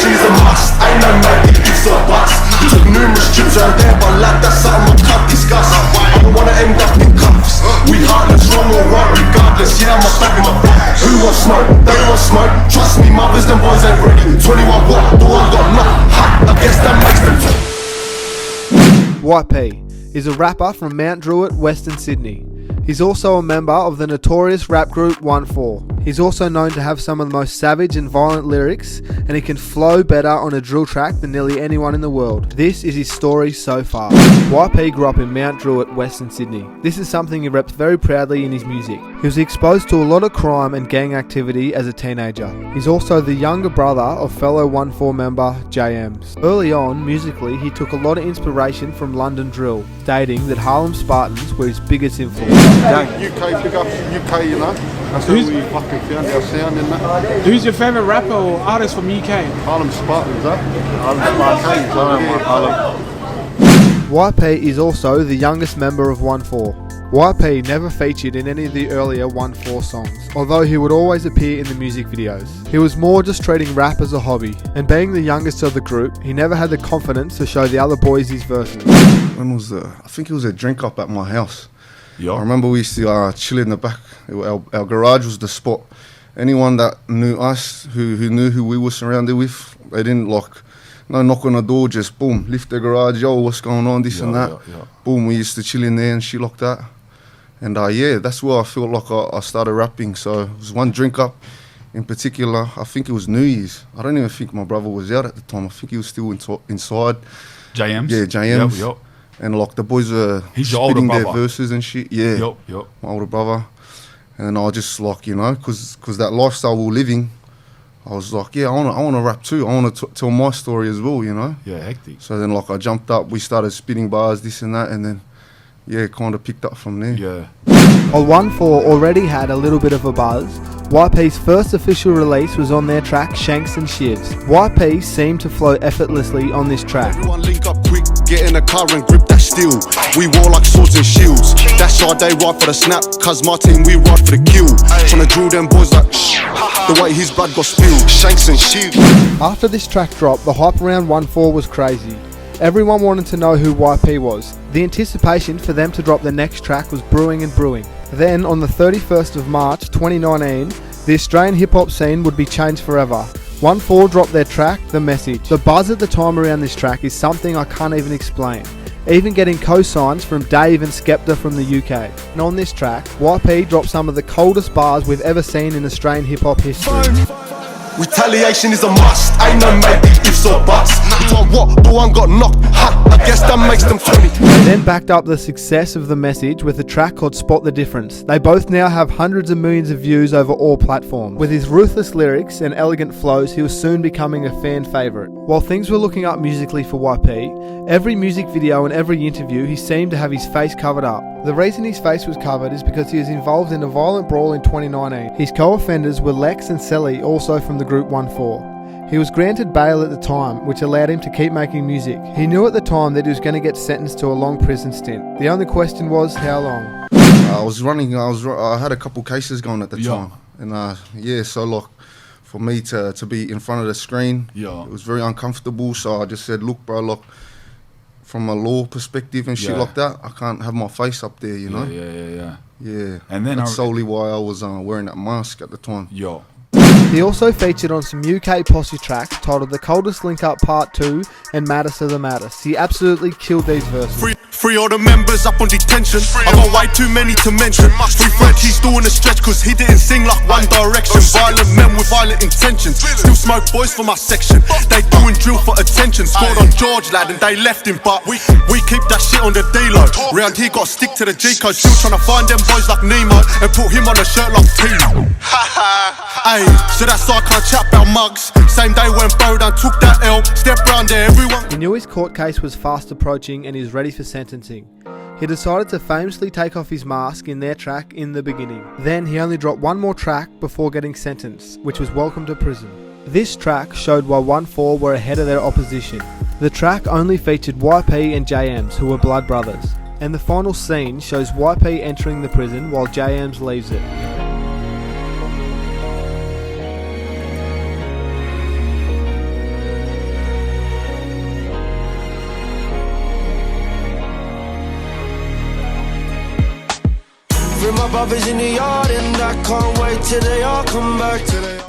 Retaliation is a must, ain't no maybe, it's a bust. Took numerous trips around there, but lad, that's something I can't discuss. I don't wanna end up in cuffs. We heartless, wrong or right, regardless. Yeah, I'm a back in my book. Who wants smoke? They want smoke. Trust me, mothers and boys ain't ready. 21 what? The one got knocked. Ha! I guess that makes them. YP is a rapper from Mount Druitt, Western Sydney. He's also a member of the notorious rap group ONEFOUR. He's also known to have some of the most savage and violent lyrics, and he can flow better on a drill track than nearly anyone in the world. This is his story so far. YP grew up in Mount Druitt, Western Sydney. This is something he reps very proudly in his music. He was exposed to a lot of crime and gang activity as a teenager. He's also the younger brother of fellow ONEFOUR member JMs. Early on, musically, he took a lot of inspiration from London drill, stating that Harlem Spartans were his biggest influence. UK, big up UK, you know. That's where we fucking found our sound in that. Who's your favourite rapper or artist from UK? Harlem Spartans, huh? Harlem Spartans. YP is also the youngest member of ONEFOUR. YP never featured in any of the earlier ONEFOUR songs, although he would always appear in the music videos. He was more just treating rap as a hobby, and being the youngest of the group, he never had the confidence to show the other boys his verses. When was I think it was a drink up at my house. Yeah. I remember we used to chill in the back. Our garage was the spot. Anyone that knew us, who knew who we were surrounded with, they didn't no knock on the door, just boom, lift the garage, yo, what's going on, this and that. Yeah. Boom, we used to chill in there and shit like that. And yeah, that's where I felt like I started rapping. So it was one drink up in particular. I think it was New Year's. I don't even think my brother was out at the time. I think he was still inside. JMs? Yeah, JMs. Yep. And like the boys were spitting their verses and shit. Yeah. Yep. My older brother. And I just like, you know, because that lifestyle we were living, I was like, yeah, I want to rap too. I want to tell my story as well, you know. Yeah, hectic. So then like I jumped up, we started spitting bars, this and that, and then, yeah, kind of picked up from there. Yeah. While ONEFOUR already had a little bit of a buzz, YP's first official release was on their track Shanks and Shivs. YP seemed to flow effortlessly on this track. Everyone link up quick, get in the car and grip that steel. We war like swords and shields. That's our day, ride for the snap, cause my team, we ride for the kill. Tryna drill them boys like shh, the way his blood got spilled. Shanks and Shivs. After this track dropped, the hype around ONEFOUR was crazy. Everyone wanted to know who YP was. The anticipation for them to drop the next track was brewing and brewing. Then, on the 31st of March 2019, the Australian hip-hop scene would be changed forever. ONEFOUR dropped their track, The Message. The buzz at the time around this track is something I can't even explain. Even getting co-signs from Dave and Skepta from the UK. And on this track, YP dropped some of the coldest bars we've ever seen in Australian hip-hop history. Retaliation is a must, ain't no maybe, ifs or buts. What? The one got knocked. Ha! I guess that makes them 20. They then backed up the success of The Message with a track called Spot the Difference. They both now have hundreds of millions of views over all platforms. With his ruthless lyrics and elegant flows, he was soon becoming a fan favourite. While things were looking up musically for YP, every music video and every interview he seemed to have his face covered up. The reason his face was covered is because he was involved in a violent brawl in 2019. His co-offenders were Lex and Selly, also from the group ONEFOUR. He was granted bail at the time, which allowed him to keep making music. He knew at the time that he was going to get sentenced to a long prison stint. The only question was, how long? I had a couple cases going at the time. And so like, for me to be in front of the screen, it was very uncomfortable. So I just said, look bro, like, from a law perspective and shit like that, I can't have my face up there, you know? Yeah. And then that's solely why I was wearing that mask at the time. He also featured on some UK posse tracks titled The Coldest Link Up Part 2 and Maddest of the Maddest. He absolutely killed these verses. Free all the members up on detention. I got way too many to mention. Free Frenchie's doing a stretch cause he didn't sing like One Direction. Violent men with violent intentions. Still smoke boys for my section. They doing drill for attention. Scored on George lad and they left him, but we keep that shit on the D-Lo. Round here got stick to the G-code. Still trying to find them boys like Nemo and put him on a shirt like Tino. Ayy, so that's why I can't chat about mugs. Same day when Bodan took that L. Step round there, everyone. He knew his court case was fast approaching and he was ready for sentencing. He decided to famously take off his mask in their track In the Beginning. Then he only dropped one more track before getting sentenced, which was Welcome to Prison. This track showed why ONEFOUR were ahead of their opposition. The track only featured YP and JMs, who were blood brothers, and the final scene shows YP entering the prison while JMs leaves it. with my brothers in the yard, and I can't wait till they all come back.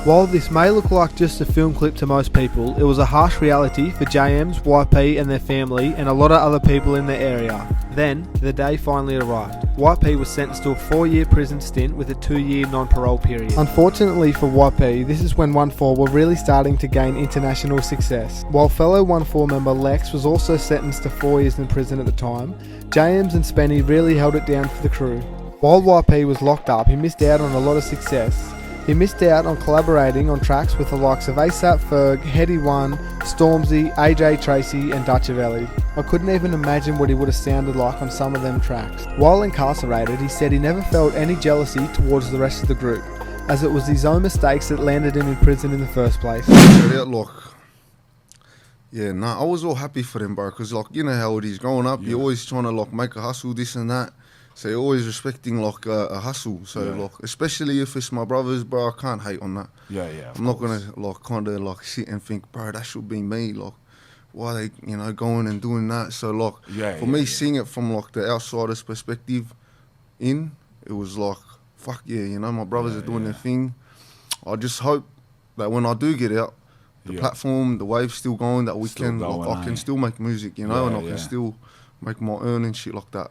While this may look like just a film clip to most people, it was a harsh reality for JMs, YP and their family and a lot of other people in the area. Then, the day finally arrived. YP was sentenced to a 4-year prison stint with a 2-year non-parole period. Unfortunately for YP, this is when ONEFOUR were really starting to gain international success. While fellow ONEFOUR member Lex was also sentenced to 4 years in prison at the time, JMs and Spenny really held it down for the crew. While YP was locked up, he missed out on a lot of success. He missed out on collaborating on tracks with the likes of ASAP Ferg, Heady One, Stormzy, AJ Tracy and Dutchavelli. I couldn't even imagine what he would have sounded like on some of them tracks. While incarcerated, he said he never felt any jealousy towards the rest of the group, as it was his own mistakes that landed him in prison in the first place. Yeah, nah, I was all happy for them, bro, because, like, you know how it is. Growing up, you're always trying to, like, make a hustle, this and that. So you're always respecting, like, a hustle. So, like, especially if it's my brothers, bro, I can't hate on that. I'm not going to, like, kind of, like, sit and think, bro, that should be me. Like, why they, you know, going and doing that? So, like, for me, seeing it from, like, the outsider's perspective it was like, fuck yeah, you know, my brothers are doing their thing. I just hope that when I do get out, the platform, the wave's still going, that we still can, going, like, I can still make music, you know, and I can still make my earning, shit like that.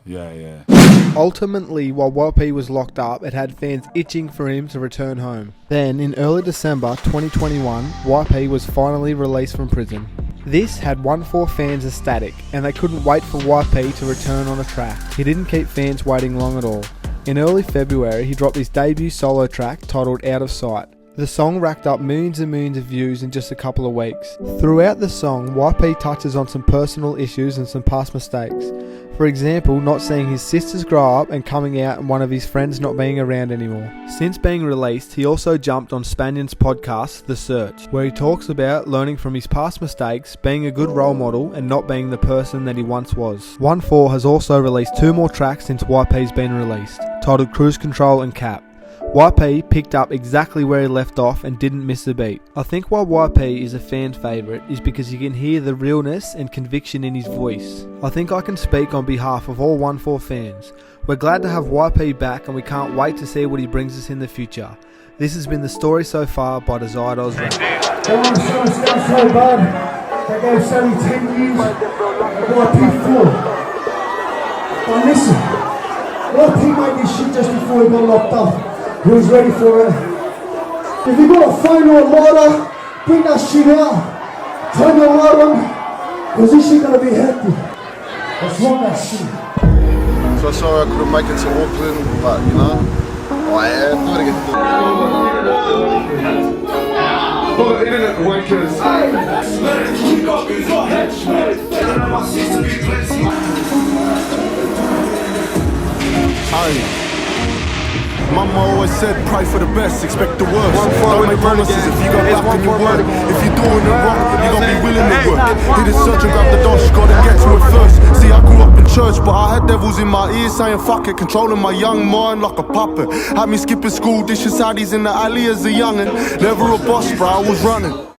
Ultimately, while YP was locked up, it had fans itching for him to return home. Then, in early December 2021, YP was finally released from prison. This had ONEFOUR fans ecstatic, and they couldn't wait for YP to return on a track. He didn't keep fans waiting long at all. In early February, he dropped his debut solo track titled Out of Sight. The song racked up millions and millions of views in just a couple of weeks. Throughout the song, YP touches on some personal issues and some past mistakes. For example, not seeing his sisters grow up and coming out and one of his friends not being around anymore. Since being released, he also jumped on Spanion's podcast, The Search, where he talks about learning from his past mistakes, being a good role model and not being the person that he once was. ONEFOUR has also released 2 more tracks since YP's been released, titled Cruise Control and Cap. YP picked up exactly where he left off and didn't miss a beat. I think why YP is a fan favourite is because you can hear the realness and conviction in his voice. I think I can speak on behalf of all ONEFOUR fans. We're glad to have YP back and we can't wait to see what he brings us in the future. This has been the story so far by Desired Oz Rap. They want to show us down so bad. They gave Sammy 10 years YP4. But listen, YP made this shit just before he got locked up. He was ready for it. If you got a phone or a lighter, bring that shit out. Turn your light on, because this shit gonna be hectic. What's wrong with that shit? So sorry I couldn't make it to Auckland, but, you know, I am doing it. Oh, the internet wankers. Mama always said, pray for the best, expect the worst. Don't make promises if you got luck in your word. If you're doing it wrong, you gotta be willing to work. Hit the search and grab the dosh, gotta get to it first. See, I grew up in church, but I had devils in my ears saying fuck it, controlling my young mind like a puppet. Had me skipping school, dishing saddies in the alley as a youngin'. Never a boss, bro, I was running.